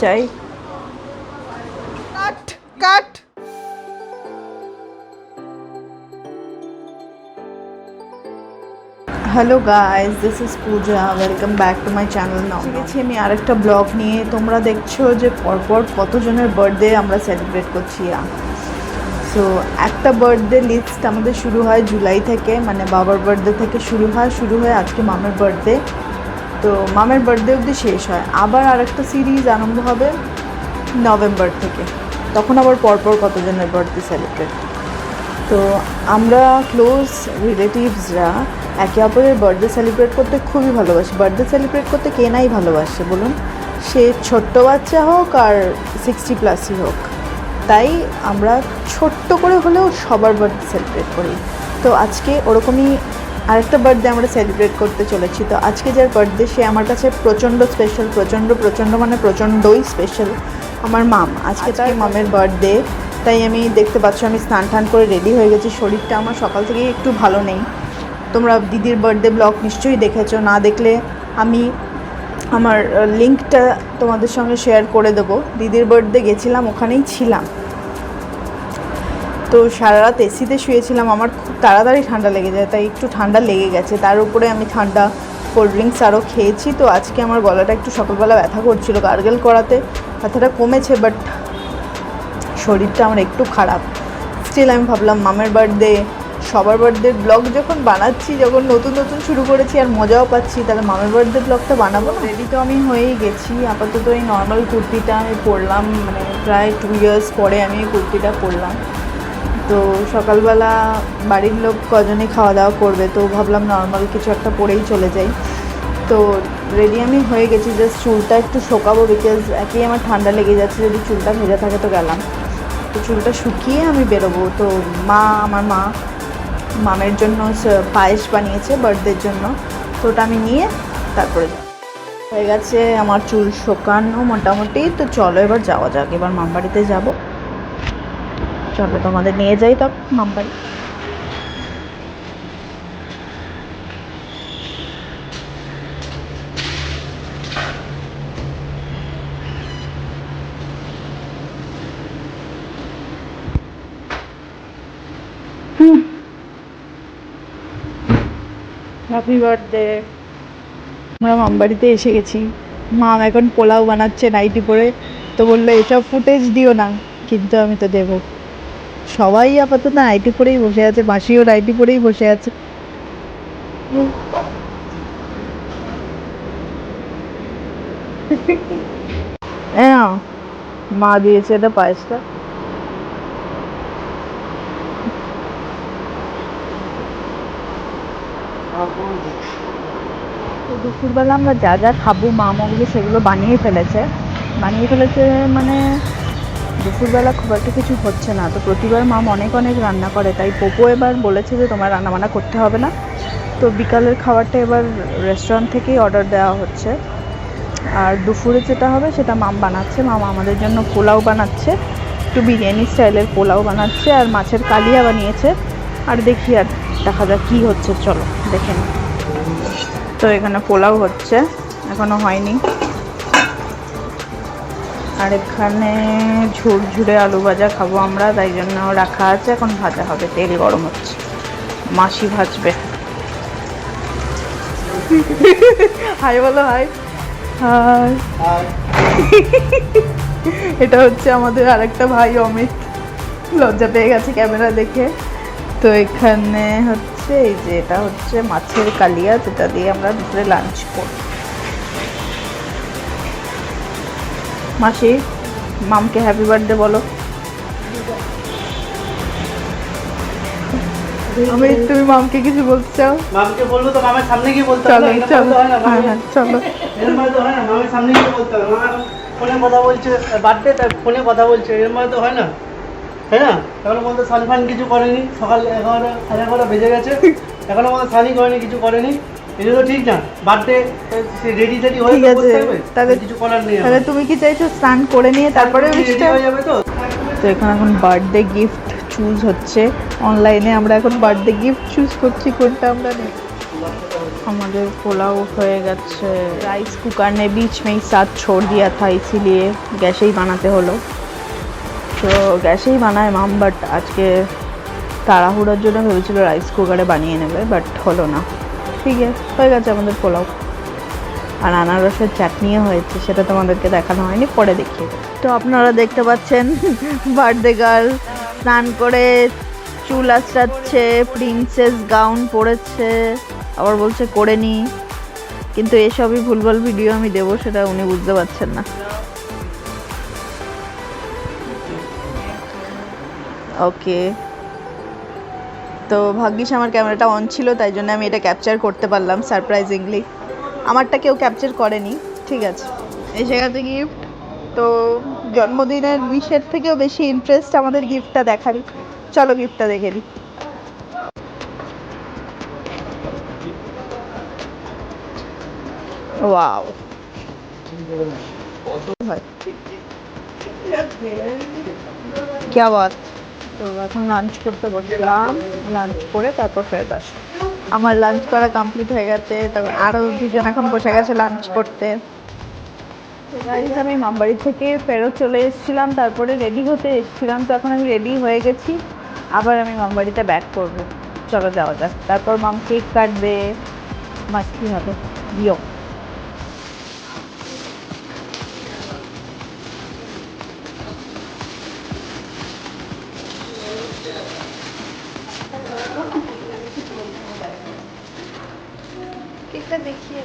চাই। Cut cut. Hello guys, this is Puja, welcome back to my channel. Now গেছি আমি আরেকটা ব্লগ নিয়ে। তোমরা দেখছো যে পরপর কতজনের বার্থডে আমরা সেলিব্রেট করছি। সো একটা বার্থডে লিস্ট আমাদের শুরু হয় জুলাই থেকে, মানে বাবার বার্থডে থেকে শুরু হয় আজকে মামের বার্থডে। তো মামের বার্থডে অবধি শেষ হয়, আবার আরেকটা সিরিজ আরম্ভ হবে নভেম্বর থেকে, তখন আবার পরপর কতজনের বার্থডে সেলিব্রেট। তো আমরা ক্লোজ রিলেটিভসরা একে অপরের বার্থডে সেলিব্রেট করতে খুবই ভালোবাসি। বার্থডে সেলিব্রেট করতে কে নাই ভালোবাসে বলুন, সে ছোট্ট বাচ্চা হোক আর 60+ হোক। তাই আমরা ছোট্ট করে হলেও সবার বার্থডে সেলিব্রেট করি। তো আজকে ওরকমই আরেকটা বার্থডে আমরা সেলিব্রেট করতে চলেছি। তো আজকে যার বার্থডে সে আমার কাছে প্রচণ্ড স্পেশাল, প্রচণ্ড মানে প্রচণ্ডই স্পেশাল, আমার মাম। আজকে তার মামের বার্থডে, তাই আমি দেখতে পাচ্ছ আমি স্নান টান করে রেডি হয়ে গেছি। শরীরটা আমার সকাল থেকেই একটু ভালো নেই। তোমরা দিদির বার্থডে ব্লগ নিশ্চয়ই দেখেছো, না দেখলে আমি আমার লিঙ্কটা তোমাদের সঙ্গে শেয়ার করে দেবো। দিদির বার্থডে গেছিলাম, ওখানেই ছিলাম। তো সারা রাত এসিতে শুয়েছিলাম, আমার খুব তাড়াতাড়ি ঠান্ডা লেগে যায়, তাই একটু ঠান্ডা লেগে গেছে। তার উপরে আমি ঠান্ডা কোল্ড ড্রিঙ্কস আরও খেয়েছি। তো আজকে আমার গলাটা একটু সকালবেলা ব্যথা করছিল, গার্গেল করাতে ব্যথাটা কমেছে, বাট শরীরটা আমার একটু খারাপ। স্টিল আমি ভাবলাম মামের বার্থডে, সবার বার্থডে ব্লগ যখন বানাচ্ছি, যখন নতুন শুরু করেছি আর মজাও পাচ্ছি, তাহলে মামের বার্থডে ব্লগটা বানাবো। রেডি তো আমি হয়েই গেছি। আপাতত এই নর্মাল কুর্তিটা আমি পরলাম, মানে প্রায় 2 ইয়ার্স পরে আমি এই কুর্তিটা পরলাম। তো সকালবেলা বাড়ির লোক কজনই খাওয়া দাওয়া করবে, তো ভাবলাম নর্মাল কিছু একটা পরেই চলে যাই। তো রেডি আমি হয়ে গেছি, জাস্ট চুলটা একটু শোকাবো, বিকজ একেই আমার ঠান্ডা লেগে যাচ্ছে। যদি চুলটা ভেজা থাকে তো গেলাম, তো চুলটা শুকিয়ে আমি বেরোবো। তো আমার মা মামের জন্য পায়েস বানিয়েছে বার্থডের জন্য, তো ওটা আমি নিয়ে তারপরে হয়ে গেছে আমার চুল শোকানো মোটামুটি। তো চলো এবার যাওয়া যাক, এবার মামবাড়িতে যাব। চলো তোমাদের নিয়ে যাই তখন মামবাড়ি। Happy birthday. আমরা মামবাড়িতে এসে গেছি। মাম এখন পোলাও বানাচ্ছে নাইটি পরে, তো বললো এসব ফুটেজ দিও না, কিন্তু আমি তো দেবো। সবাই আপাতত নাইটি পরেই বসে আছে, মাসিও নাইটি পরেই বসে আছে। হ্যাঁ, মা দিয়েছে এটা পায়েসটা। তো দুপুরবেলা আমরা যা যা খাবো মা ওগুলো সেগুলো বানিয়ে ফেলেছে। মানে দুপুরবেলা খুব একটা কিছু হচ্ছে না, তো প্রতিবার মাম অনেক রান্না করে, তাই পোপো এবার বলেছে যে তোমার রান্নাবান্না করতে হবে না। তো বিকালের খাবারটা এবার রেস্টুরেন্ট থেকেই অর্ডার দেওয়া হচ্ছে। আর দুপুরে যেটা হবে সেটা মাম বানাচ্ছে। মাম আমাদের জন্য পোলাও বানাচ্ছে, একটু বিরিয়ানি স্টাইলের পোলাও বানাচ্ছে, আর মাছের কালিয়া বানিয়েছে। আর দেখি আর দেখা যাক কী হচ্ছে, চলো দেখে নিই। তো এখানে পোলাও হচ্ছে, এখনো হয়নি। আর এখানে ঝুরঝুরে আলু ভাজা খাবো আমরা, তাই জন্য রাখা আছে, এখন ভাজা হবে, তেল গরম হচ্ছে, মাসি ভাজবে। হাই বলো, হাই হাই। এটা হচ্ছে আমাদের আরেকটা ভাই অমিত, লজ্জা পেয়ে গেছে ক্যামেরা দেখে। তো এখানে হচ্ছে এই যে এটা হচ্ছে মাছের কালিয়া, যেটা দিয়ে আমরা দুপুরে লাঞ্চ করব। মাসি মামকে হ্যাপি বার্থডে বলো। আমি তুমি মামকে কিছু বলতে চাও? মামকে বলবো তো মামের সামনে গিয়ে বলতে হবে। চলো হ্যাঁ চলো। এর মধ্যে হয় না, মামের সামনে গিয়ে বলতে হবে। মা এখন ফোনে কথা বলছে, বার্থডে তাই ফোনে কথা বলছে, এর মধ্যে হয় না, তাই না? এখনো বলতে সানফান কিছু করেনি, সকাল 11 সাড়ে 11 বেজে গেছে, এখনো বলতে সানি করেনি, কিছু করেনি। এটা তো ঠিক না, বার্থডে রেডি হয়ে বসে থাকবে, তাহলে কিছু করার নেই। তাহলে তুমি কি চাইছো স্নান করে নিয়ে তারপরে রেডি হয়ে যাবে? তো তো এখানে এখন বার্থডে গিফট চুজ হচ্ছে অনলাইনে। আমরা এখন বার্থডে গিফট চুজ করছি কোনটা আমরা নেব। हमारे पुलाव हो গেছে राइस कुकर ने बीच में ही साथ छोड़ दिया था इसीलिए गैसे ही बनाते হলো তো গ্যাসেই বানায় মাম বাট আজকে তাড়াহুড়োর জন্য ভেবেছিল রাইস কুকারে বানিয়ে নেবে বাট হলো না ঠিক আছে হয়ে গেছে আমাদের পোলাও আর আনারসের চাটনিও হয়েছে সেটা তোমাদেরকে দেখানো হয়নি পরে দেখিয়ে তো আপনারা দেখতে পাচ্ছেন বার্থডে গার্ল স্নান করে চুল আঁচড়াচ্ছে প্রিন্সেস গাউন পরেছে আবার বলছে করে নি কিন্তু এসবই ভুলভাল ভিডিও আমি দেবো সেটা উনি বুঝতে পারছেন না ওকে তো ভাগ্যিস আমার ক্যামেরাটা অন ছিল তাই জন্য আমি এটা ক্যাপচার করতে পারলাম সারপ্রাইজিংলি আমারটা কেউ ক্যাপচার করেনি ঠিক আছে এই জায়গাতে গিফট তো জন্মদিনের উইশের থেকেও বেশি ইন্টারেস্ট আমাদের গিফটটা দেখারই চলো গিফটটা দেখে নিই ওয়াও क्या बात তো এখন লাঞ্চ করতে বসলাম লাঞ্চ করে তারপর ফেরত আসবো আমার লাঞ্চ করা কমপ্লিট হয়ে গেছে তারপর আরও দুজন এখন বসে গেছে লাঞ্চ করতে গাইজ আমি মামবাড়ি থেকে ফেরত চলে এসেছিলাম তারপরে রেডি হতে এসেছিলাম তো এখন আমি রেডি হয়ে গেছি আবার আমি মামবাড়িতে ব্যাক করবো চলো যাওয়া যাক তারপর মাম কেক কাটবে মাস্তি হবে দিও কেকটা দেখিয়ে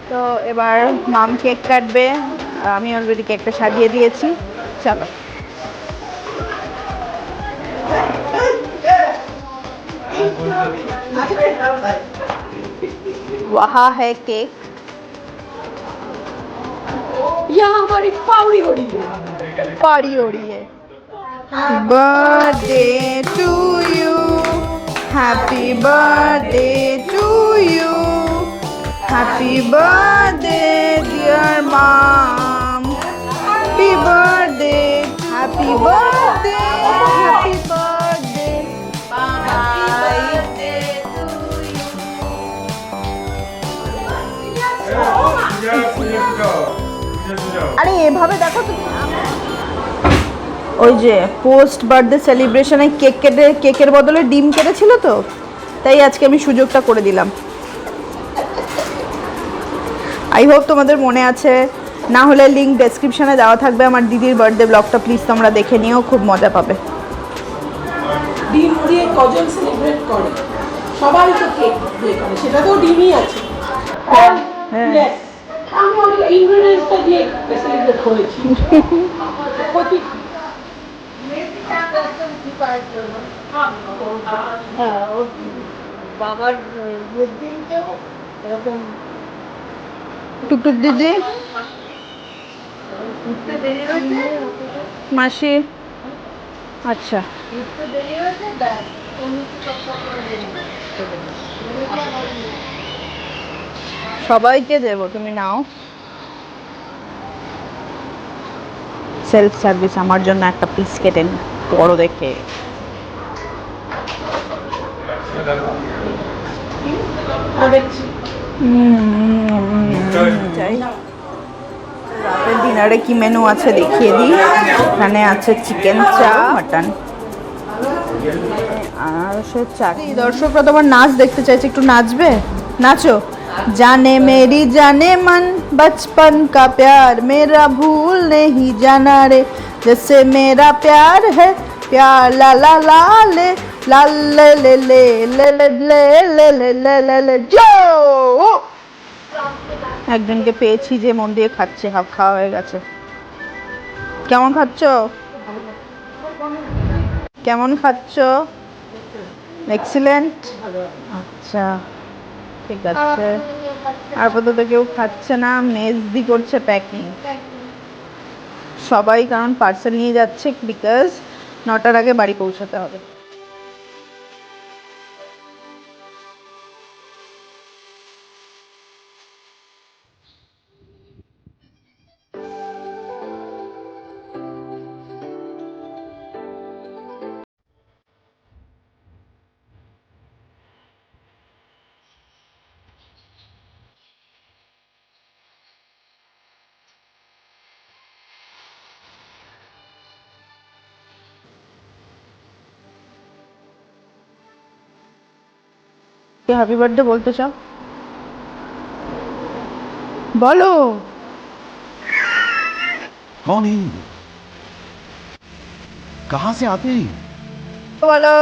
তো এবার মাম কেক কাটবে আমি অলরেডি কেকটা সাজিয়ে দিয়েছি চলো वहाँ है केक यहाँ हमारी पावड़ी हो रही है birthday to you happy birthday to you happy birthday dear mom happy birthday happy birthday happy birthday আরে এভাবে দেখো তো ওই যে পোস্ট বার্থডে সেলিব্রেশনে কেকের বদলে ডিম কেটেছিল তো তাই আজকে আমি সুযোগটা করে দিলাম আই হোপ তোমাদের মনে আছে না হলে লিংক ডেসক্রিপশনে দেওয়া থাকবে আমার দিদির বার্থডে ব্লগটা প্লিজ তোমরা দেখে নিও খুব মজা পাবে ডিম দিয়ে কজন সেলিব্রেট করে সবাই তো কেক দিয়ে করে সেটা তো ডিমই আছে হ্যাঁ আমি অনেক ইনগ্রেডিয়েন্টসটা দিয়ে সেলিব্রেট করেছি প্রতি বাবার দিনকেও এরকম টুকটুক দিদি মাসি আচ্ছা সবাইকে দেবো তুমি নাও সেলফ সার্ভিস আমার জন্য একটা পিস কেটে নি বড় দেখে রাতের ডিনারে কি মেনু আছে দেখিয়ে দিই এখানে আছে চিকেন চা মাটন আর সে চাটনি দর্শকরা তোমার নাচ দেখতে চাইছে একটু নাচবে নাচো जाने मेरी जाने मन बचपन का प्यार मेरा भूल नहीं जाना रे जैसे मेरा प्यार है प्यार ला ला ला ले ला ले ले ले ले ले ले ले ले ले ले ले जो একজনকে পেয়েছি যে মন দিয়ে খাচ্ছে হাফ খাওয়া হয়ে গেছে কেমন খাচ্ছো কেমন খাচ্ছো এক্সিলেন্ট আচ্ছা ঠিক আছে আপাতত কেউ খাচ্ছে না, মেজদি করছে প্যাকিং সবাই, কারণ পার্সেল নিয়ে যাচ্ছে বিকজ 9টার আগে বাড়ি পৌঁছাতে হবে। হ্যাপি বার্থডে বলতে চাও? বলো। कौन है? कहाँ से आते हैं? বলো।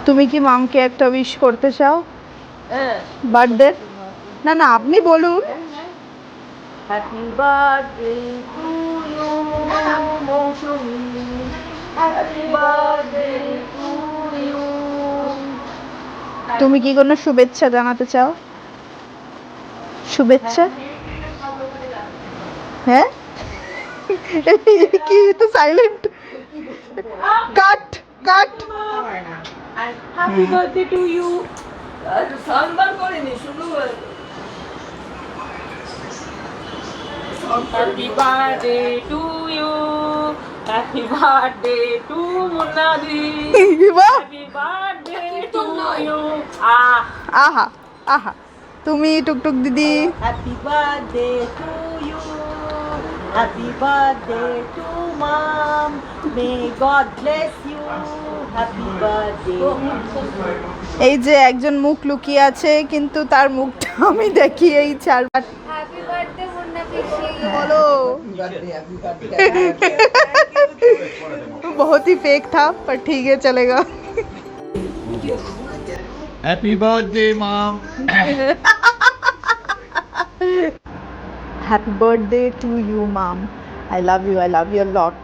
তুমি কি মামকে একটা উইশ করতে চাও বার্থডে? না না, আপনি বলুন। Happy birthday to you Mousumi, happy birthday to you. তুমি কি কোনো শুভেচ্ছা জানাতে চাও? শুভেচ্ছা? হ্যাঁ কি তো silent. Cut cut. Happy birthday to you. সানবার করেনি শুরু। Happy birthday to you, happy birthday to Munnadi, happy birthday to you. আহা আহা, তুমি টুকটুক দিদি। Happy birthday to you, happy birthday to mum, may God bless you, happy birthday. এই যে একজন মুখ লুকিয়ে আছে, কিন্তু তার মুখটা আমি দেখি এই চারবার। हैप्पी बर्थडे मुन्ना पीछे बोलो। बहुत ही फेक था पर ठीक है, चलेगा। Happy birthday mom. Happy birthday to you, mom. I love you. I love you a lot.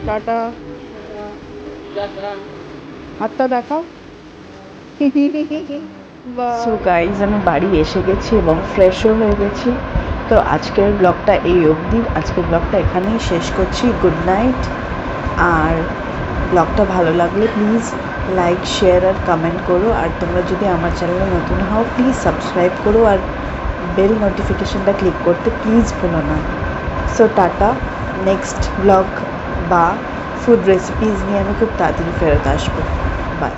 Tata. হাতটা দেখাও। সো গাইজ, আমি বাড়ি এসে গেছি এবং ফ্রেশও হয়ে গেছি। তো আজকের ব্লগটা এই অবধি। আজকের ব্লগটা এখানেই শেষ করছি। Good night. আর ব্লগটা ভালো লাগলে প্লিজ লাইক, শেয়ার আর কমেন্ট করো। আর তোমরা যদি আমার চ্যানেলে নতুন হও প্লিজ সাবস্ক্রাইব করো আর বেল নোটিফিকেশনটা ক্লিক করতে প্লিজ ভুলো না। So tata. নেক্সট ব্লগ বা ফুড রেসিপিস নিয়ে আমি খুব তাড়াতাড়ি ফেরত আসবো। বাই।